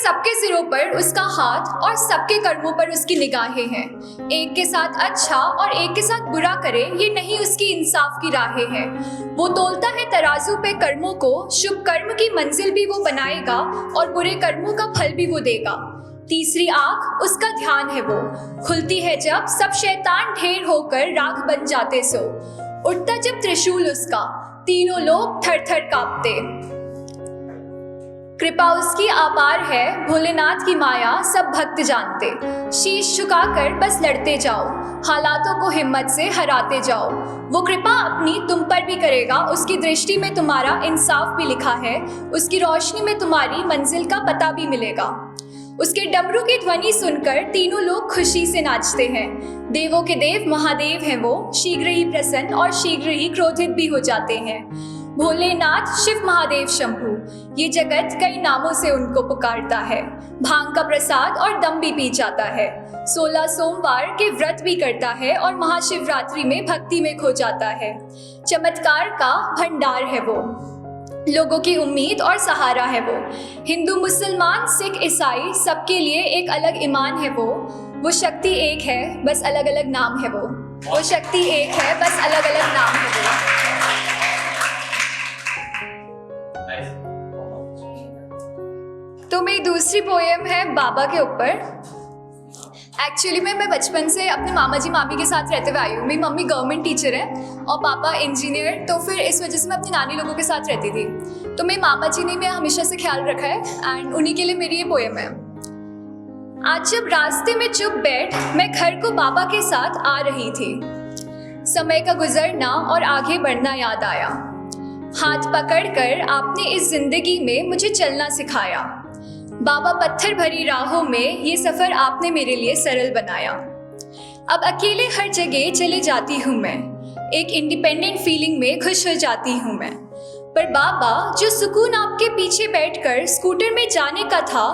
सबके सिरों पर उसका हाथ और सबके कर्मों पर उसकी निगाहें हैं। एक के साथ अच्छा और एक के साथ बुरा करे, ये नहीं उसकी इंसाफ की राहें हैं। वो तोलता है तराजू पे कर्मों को, शुभ कर्म की मंजिल भी वो बनाएगा और बुरे कर्मों का फल भी वो देगा। तीसरी आंख उसका ध्यान है, वो खुलती है जब सब शैतान ढेर होकर राख बन जाते सो। उठता जब त्रिशूल उसका, तीनों लोग थर थर कांपते। कृपा उसकी अपार है, भोलेनाथ की माया सब भक्त जानते। शीश झुकाकर बस लड़ते जाओ, हालातों को हिम्मत से हराते जाओ। वो कृपा अपनी तुम पर भी करेगा, उसकी दृष्टि में तुम्हारा इंसाफ भी लिखा है। उसकी रोशनी में तुम्हारी मंजिल का पता भी मिलेगा। उसके डमरू की ध्वनि सुनकर तीनों लोग खुशी से नाचते हैं। देवों के देव महादेव हैं वो, शीघ्र ही प्रसन्न और शीघ्र ही क्रोधित भी हो जाते हैं। भोलेनाथ शिव महादेव शंभू, ये जगत कई नामों से उनको पुकारता है। भांग का प्रसाद और दम भी पी जाता है। 16 सोमवार के व्रत भी करता है और महाशिवरात्रि में भक्ति में खो जाता है। चमत्कार का भंडार है वो, लोगों की उम्मीद और सहारा है वो। हिंदू मुसलमान सिख ईसाई सबके लिए एक अलग ईमान है वो शक्ति एक है बस अलग अलग नाम है वो शक्ति एक है बस अलग अलग नाम है वो। तो मेरी दूसरी पोएम है बाबा के ऊपर। एक्चुअली मैं बचपन से अपने मामा जी मामी के साथ रहते हुए आई हूँ। मेरी मम्मी गवर्नमेंट टीचर है और पापा इंजीनियर, तो फिर इस वजह से मैं अपनी नानी लोगों के साथ रहती थी। तो मेरे मामा जी ने मेरा हमेशा से ख्याल रखा है एंड उन्हीं के लिए मेरी ये पोएम है। आज जब रास्ते में चुप बैठ मैं घर को बाबा के साथ आ रही थी, समय का गुजरना और आगे बढ़ना याद आया। हाथ पकड़कर आपने इस जिंदगी में मुझे चलना सिखाया। बाबा पत्थर भरी राहों में ये सफर आपने मेरे लिए सरल बनाया। अब अकेले हर जगह चले जाती हूँ मैं, एक इंडिपेंडेंट फीलिंग में खुश हो जाती हूँ मैं। पर बाबा, जो सुकून आपके पीछे बैठकर स्कूटर में जाने का था,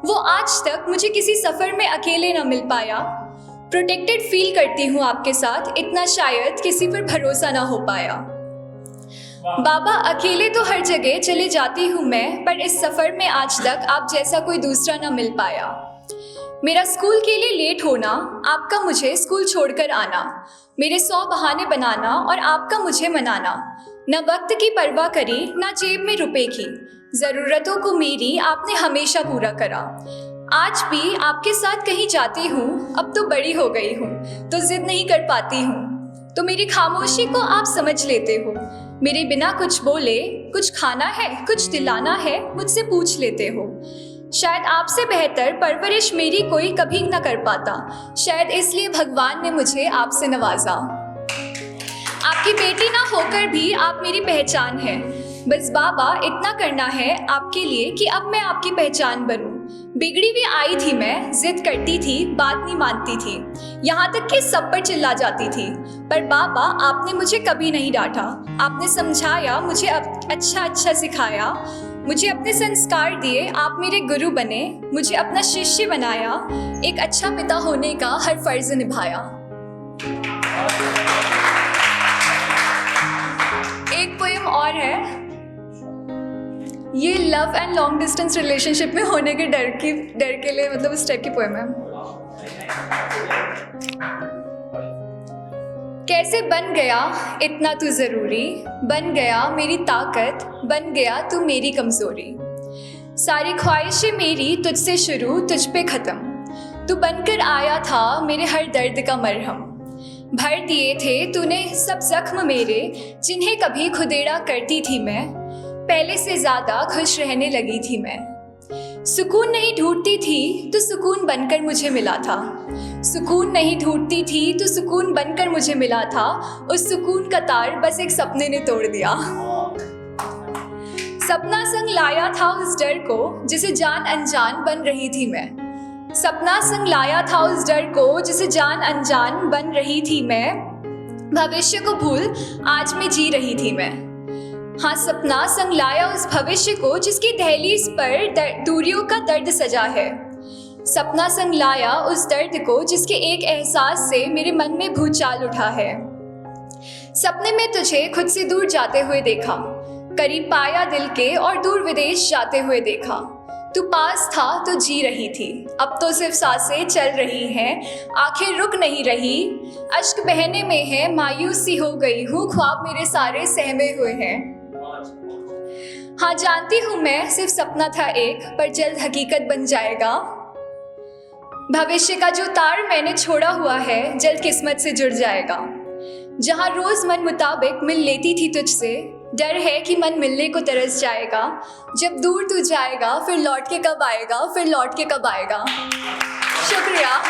वो आज तक मुझे किसी सफर में अकेले न मिल पाया। प्रोटेक्टेड फील करती हूँ आपके साथ, इतना शायद किसी पर भरोसा ना हो पाया। बाबा, अकेले तो हर जगह चले जाती हूँ मैं, पर इस सफर में आज तक आप जैसा कोई दूसरा ना मिल पाया। मेरा स्कूल के लिए लेट होना, आपका मुझे स्कूल छोड़कर आना, मेरे 100 बहाने बनाना और आपका मुझे मनाना। न वक्त की परवाह करी, ना जेब में रुपए की, जरूरतों को मेरी आपने हमेशा पूरा करा। आज भी आपके साथ कहीं जाती हूँ, अब तो बड़ी हो गई हूँ तो जिद नहीं कर पाती हूँ, तो मेरी खामोशी को आप समझ लेते हो। मेरे बिना कुछ बोले, कुछ खाना है, कुछ दिलाना है, मुझसे पूछ लेते हो। शायद आपसे बेहतर परवरिश मेरी कोई कभी न कर पाता, शायद इसलिए भगवान ने मुझे आपसे नवाजा। आपकी बेटी ना होकर भी आप मेरी पहचान है, बस बाबा इतना करना है आपके लिए कि अब मैं आपकी पहचान बनूं। बिगड़ी हुई आई थी मैं, जिद करती थी, बात नहीं मानती थी, यहाँ तक कि सब पर चिल्ला जाती थी। पर बाबा, आपने मुझे कभी नहीं डांटा, आपने समझाया, मुझे अच्छा सिखाया, मुझे अपने संस्कार दिए, आप मेरे गुरु बने, मुझे अपना शिष्य बनाया, एक अच्छा पिता होने का हर फर्ज निभाया। एक पोएम और है, ये love and long distance relationship में होने के डर के लिए, मतलब इस टाइप की पोएम है। कैसे बन गया इतना तू जरूरी, बन गया मेरी ताकत, बन गया तू मेरी कमजोरी। सारी ख्वाहिशें मेरी तुझसे शुरू, तुझ पे खत्म, तू बनकर आया था मेरे हर दर्द का मरहम। भर दिए थे तूने सब जख्म मेरे, जिन्हें कभी खुदेड़ा करती थी मैं, पहले से ज्यादा खुश रहने लगी थी मैं। सुकून नहीं ढूंढती थी तो सुकून बनकर मुझे मिला था, सुकून नहीं ढूंढती थी तो सुकून बनकर मुझे मिला था। उस सुकून का तार बस एक सपने ने तोड़ दिया। सपना संग लाया था उस डर को जिसे जान अनजान बन रही थी मैं, सपना संग लाया था उस डर को जिसे जान अनजान बन रही थी मैं। भविष्य को भूल आज मैं जी रही थी मैं, हाँ सपना संग लाया उस भविष्य को जिसकी दहलीज पर दूरियों का दर्द सजा है। सपना संग लाया उस दर्द को जिसके एक एहसास से मेरे मन में भूचाल उठा है। सपने में तुझे खुद से दूर जाते हुए देखा, करीब पाया दिल के और दूर विदेश जाते हुए देखा। तू पास था तो जी रही थी, अब तो सिर्फ सांसें चल रही हैं, आंखें रुक नहीं रही, अश्क बहने में है, मायूस सी हो गई हूँ, ख्वाब मेरे सारे सहमे हुए हैं। हाँ जानती हूँ मैं सिर्फ सपना था एक, पर जल्द हकीकत बन जाएगा। भविष्य का जो तार मैंने छोड़ा हुआ है, जल्द किस्मत से जुड़ जाएगा। जहाँ रोज मन मुताबिक मिल लेती थी तुझसे, डर है कि मन मिलने को तरस जाएगा। जब दूर तू जाएगा फिर लौट के कब आएगा, फिर लौट के कब आएगा। शुक्रिया।